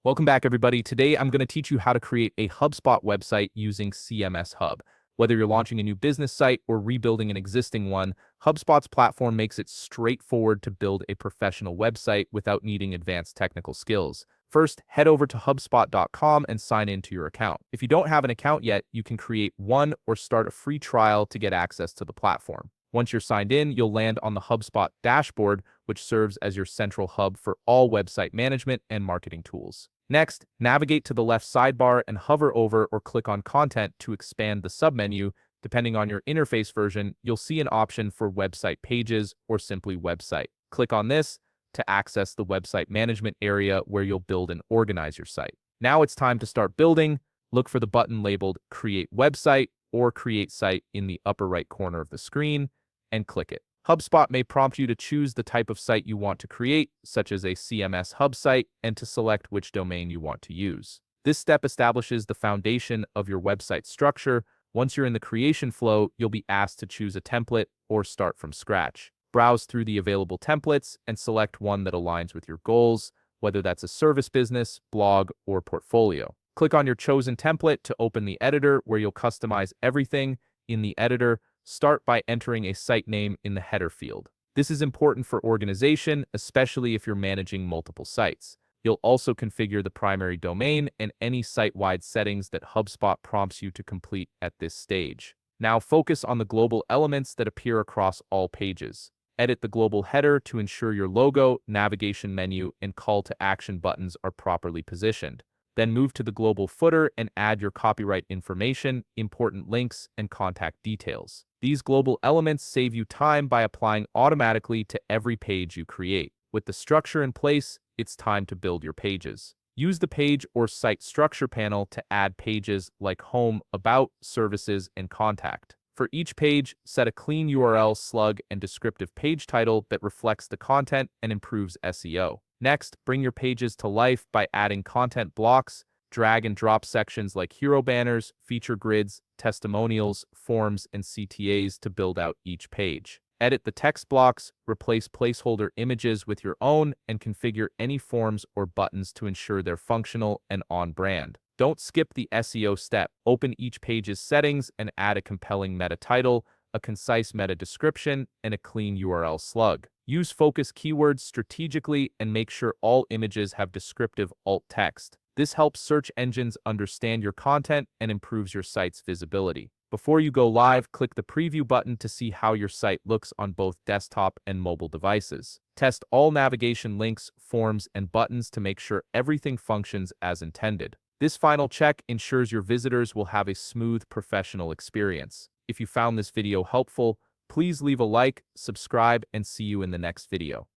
Welcome back, everybody. Today, I'm going to teach you how to create a HubSpot website using CMS Hub. Whether you're launching a new business site or rebuilding an existing one, HubSpot's platform makes it straightforward to build a professional website without needing advanced technical skills. First, head over to HubSpot.com and sign into your account. If you don't have an account yet, you can create one or start a free trial to get access to the platform. Once you're signed in, you'll land on the HubSpot dashboard, which serves as your central hub for all website management and marketing tools. Next, navigate to the left sidebar and hover over or click on Content to expand the submenu. Depending on your interface version, you'll see an option for Website Pages or simply Website. Click on this to access the website management area where you'll build and organize your site. Now it's time to start building. Look for the button labeled Create Website or Create Site in the upper right corner of the screen and click it. HubSpot may prompt you to choose the type of site you want to create, such as a CMS Hub site, and to select which domain you want to use. This step establishes the foundation of your website structure. Once you're in the creation flow, you'll be asked to choose a template or start from scratch. Browse through the available templates and select one that aligns with your goals, whether that's a service business, blog, or portfolio. Click on your chosen template to open the editor where you'll customize everything. In the editor, start by entering a site name in the header field. This is important for organization, especially if you're managing multiple sites. You'll also configure the primary domain and any site-wide settings that HubSpot prompts you to complete at this stage. Now focus on the global elements that appear across all pages. Edit the global header to ensure your logo, navigation menu, and call to action buttons are properly positioned. Then move to the global footer and add your copyright information, important links, and contact details. These global elements save you time by applying automatically to every page you create. With the structure in place, it's time to build your pages. Use the Page or Site Structure panel to add pages like Home, About, Services, and Contact. For each page, set a clean URL slug and descriptive page title that reflects the content and improves SEO. Next, bring your pages to life by adding content blocks, drag and drop sections like hero banners, feature grids, testimonials, forms, and CTAs to build out each page. Edit the text blocks, replace placeholder images with your own, and configure any forms or buttons to ensure they're functional and on brand. Don't skip the SEO step. Open each page's settings and add a compelling meta title, a concise meta description, and a clean URL slug. Use focus keywords strategically and make sure all images have descriptive alt text. This helps search engines understand your content and improves your site's visibility. Before you go live, click the preview button to see how your site looks on both desktop and mobile devices. Test all navigation links, forms, and buttons to make sure everything functions as intended. This final check ensures your visitors will have a smooth, professional experience. If you found this video helpful, please leave a like, subscribe, and see you in the next video.